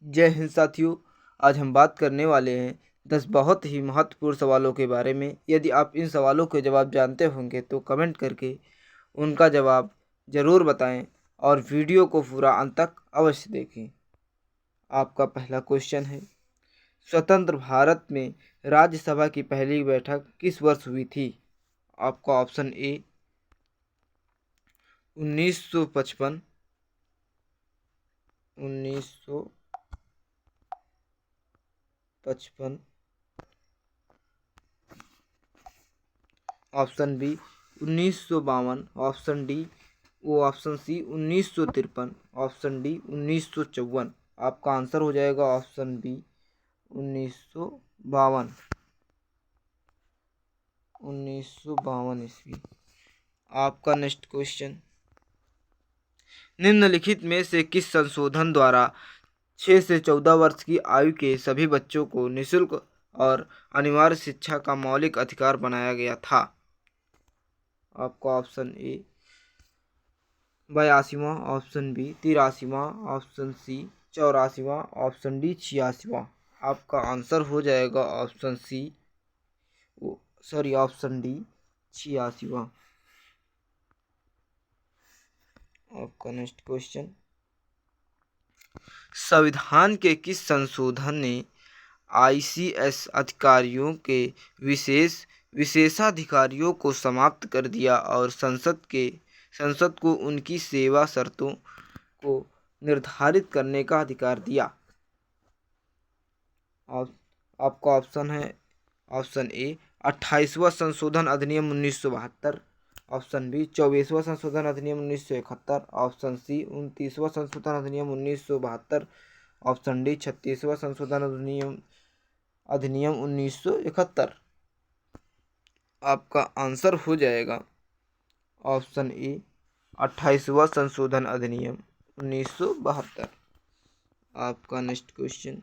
जय हिंद साथियों। आज हम बात करने वाले हैं 10 बहुत ही महत्वपूर्ण सवालों के बारे में। यदि आप इन सवालों के जवाब जानते होंगे तो कमेंट करके उनका जवाब ज़रूर बताएं और वीडियो को पूरा अंत तक अवश्य देखें। आपका पहला क्वेश्चन है, स्वतंत्र भारत में राज्यसभा की पहली बैठक किस वर्ष हुई थी? आपका option A 1955, 1955, option B 1952, option D option C 1953, option D 1954। आपका आंसर हो जाएगा ऑप्शन बी 1952, 1952 ईस्वी। आपका नेक्स्ट क्वेश्चन, निम्नलिखित में से किस संशोधन द्वारा 6 से 14 वर्ष की आयु के सभी बच्चों को निःशुल्क और अनिवार्य शिक्षा का मौलिक अधिकार बनाया गया था? आपका ऑप्शन ए 82वां, ऑप्शन बी 83वां, ऑप्शन सी 84वां, ऑप्शन डी 86वां। आपका आंसर हो जाएगा ऑप्शन डी 86वां। आपका नेक्स्ट क्वेश्चन, संविधान के किस संशोधन ने आईसीएस अधिकारियों के विशेषाधिकारियों को समाप्त कर दिया और संसद को उनकी सेवा शर्तों को निर्धारित करने का अधिकार दिया? आपका ऑप्शन है ऑप्शन ए 28वां संशोधन अधिनियम 1972, ऑप्शन बी 24वां संशोधन अधिनियम 1971, ऑप्शन सी 29वां संशोधन अधिनियम 1972, ऑप्शन डी 36वां संशोधन अधिनियम 1971। आपका आंसर हो जाएगा ऑप्शन ए 28वां संशोधन अधिनियम 1972। आपका नेक्स्ट क्वेश्चन,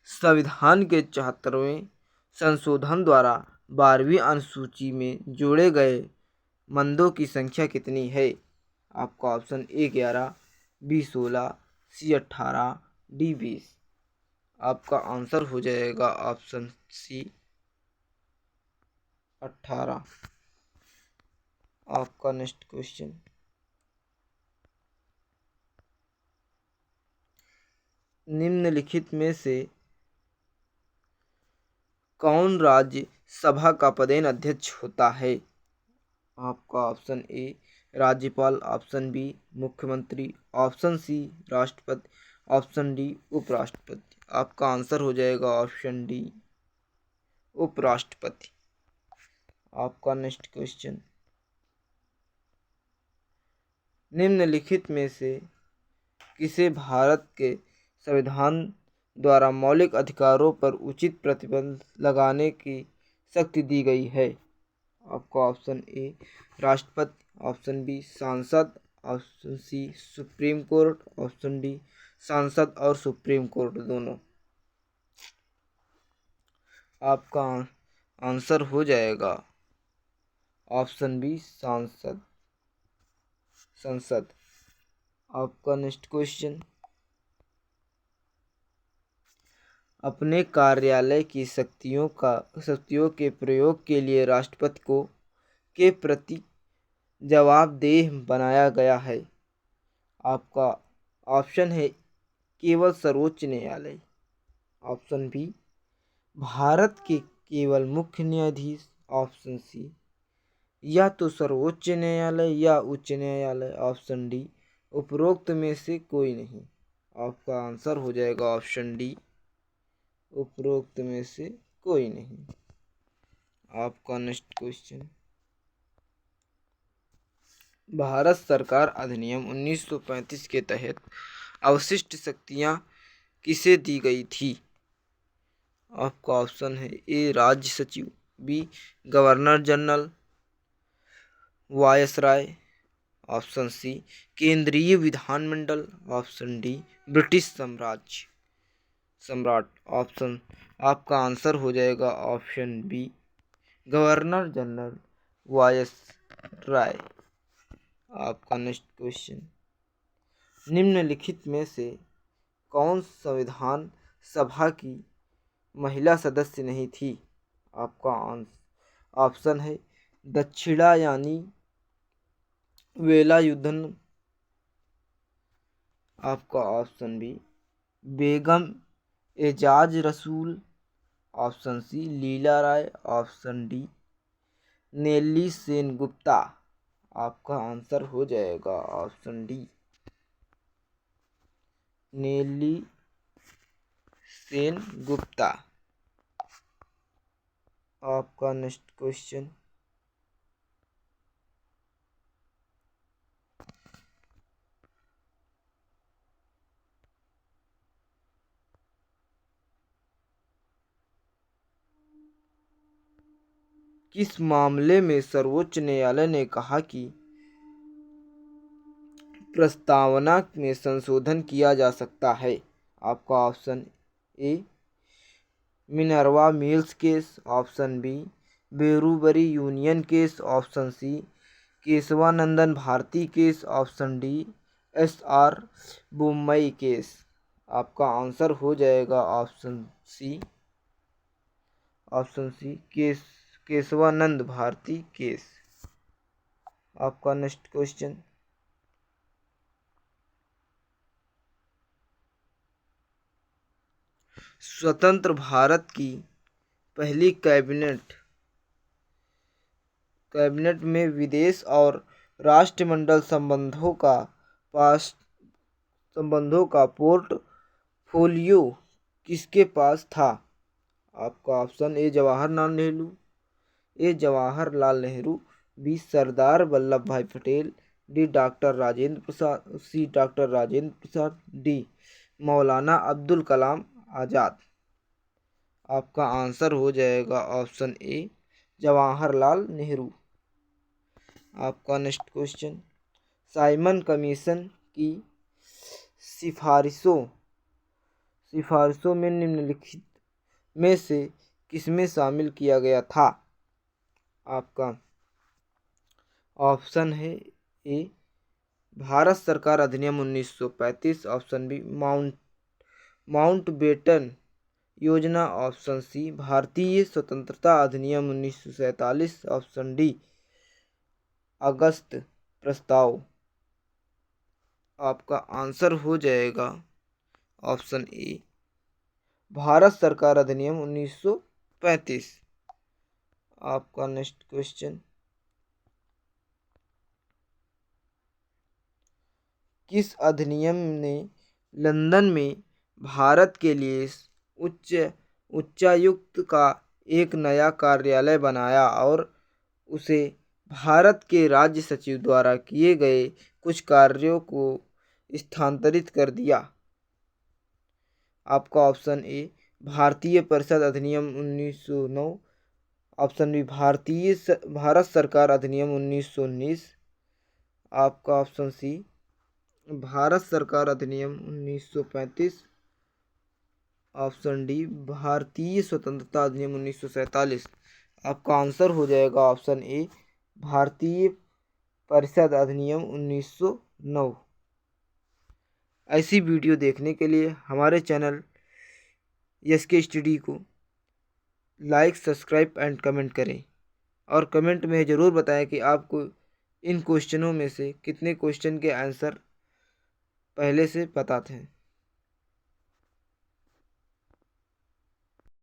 संविधान के 74वें संशोधन द्वारा 12वीं अनुसूची में जोड़े गए मंदों की संख्या कितनी है? आपका option A 11, B 16, C 18, D 20। आपका आंसर हो जाएगा ऑप्शन सी 18। आपका नेक्स्ट क्वेश्चन, निम्नलिखित में से कौन राज्य सभा का पदेन अध्यक्ष होता है? आपका ऑप्शन ए राज्यपाल, ऑप्शन बी मुख्यमंत्री, ऑप्शन सी राष्ट्रपति, ऑप्शन डी उपराष्ट्रपति। आपका आंसर हो जाएगा ऑप्शन डी उपराष्ट्रपति। आपका नेक्स्ट क्वेश्चन, निम्नलिखित में से किसे भारत के संविधान द्वारा मौलिक अधिकारों पर उचित प्रतिबंध लगाने की शक्ति दी गई है? आपका ऑप्शन ए राष्ट्रपति, ऑप्शन बी सांसद, option C supreme court, option D सांसद और सुप्रीम कोर्ट दोनों। आपका आंसर हो जाएगा ऑप्शन बी संसद। आपका नेक्स्ट क्वेश्चन, अपने कार्यालय की शक्तियों के प्रयोग के लिए राष्ट्रपति को के प्रति जवाबदेह बनाया गया है? आपका ऑप्शन है केवल सर्वोच्च न्यायालय, ऑप्शन बी भारत के केवल मुख्य न्यायाधीश, ऑप्शन सी या तो सर्वोच्च न्यायालय या उच्च न्यायालय, ऑप्शन डी उपरोक्त में से कोई नहीं। आपका आंसर हो जाएगा ऑप्शन डी उपरोक्त में से कोई नहीं। आपका नेक्स्ट क्वेश्चन, भारत सरकार अधिनियम 1935 के तहत अवशिष्ट शक्तियां किसे दी गई थी? आपका ऑप्शन है ए राज्य सचिव, B governor general viceroy, option C केंद्रीय विधानमंडल, ऑप्शन डी ब्रिटिश सम्राट। ऑप्शन आपका आंसर हो जाएगा option B governor general viceroy. आपका नेक्स्ट क्वेश्चन, निम्नलिखित में से कौन संविधान सभा की महिला सदस्य नहीं थी? आपका ऑप्शन है दक्षिणायानी वेलायुधन, आपका ऑप्शन बी बेगम एजाज रसूल, ऑप्शन सी लीला राय, ऑप्शन डी नेल्ली सेनगुप्ता। आपका आंसर हो जाएगा ऑप्शन डी नेल्ली सेनगुप्ता। आपका नेक्स्ट क्वेश्चन, किस मामले में सर्वोच्च न्यायालय ने कहा कि प्रस्तावना में संशोधन किया जा सकता है? आपका option A Minerva Mills case, option B Berubari Union case, option C Kesavananda Bharati case, option D S R. Bommai case. आपका आंसर हो जाएगा option C Kesavananda Bharati case. आपका नेक्स्ट क्वेश्चन, स्वतंत्र भारत की पहली कैबिनेट में विदेश और राष्ट्रमंडल संबंधों का पोर्टफोलियो किसके पास था? आपका option A Jawaharlal Nehru, B Sardar Vallabh Bhai Patel, D doctor Rajendra Prasad, C doctor Rajendra Prasad, D Maulana Abdul Kalam Azad. आपका आंसर हो जाएगा ऑप्शन ए जवाहरलाल नेहरू। आपका नेक्स्ट क्वेश्चन, साइमन कमीशन की सिफारिशों में निम्नलिखित में से किसमें शामिल किया गया था? आपका ऑप्शन है ए भारत सरकार अधिनियम 1935, ऑप्शन बी माउंटबेटन योजना, ऑप्शन सी भारतीय स्वतंत्रता अधिनियम 1947, ऑप्शन डी अगस्त प्रस्ताव। आपका आंसर हो जाएगा ऑप्शन ए भारत सरकार अधिनियम 1935। आपका नेक्स्ट क्वेश्चन, किस अधिनियम ने लंदन में भारत के लिए उच्चायुक्त का एक नया कार्यालय बनाया और उसे भारत के राज्य सचिव द्वारा किए गए कुछ कार्यों को स्थानांतरित कर दिया? आपका ऑप्शन ए भारतीय परिषद अधिनियम 1909, ऑप्शन बी भारत सरकार अधिनियम 1919, आपका ऑप्शन सी भारत सरकार अधिनियम 1935, ऑप्शन डी भारतीय स्वतंत्रता अधिनियम 1947। आपका आंसर हो जाएगा ऑप्शन ए भारतीय परिषद अधिनियम 1909। ऐसी वीडियो देखने के लिए हमारे चैनल एसके स्टडी को लाइक, सब्सक्राइब एंड कमेंट करें और कमेंट में ज़रूर बताएं कि आपको इन क्वेश्चनों में से कितने क्वेश्चन के आंसर पहले से पता थे।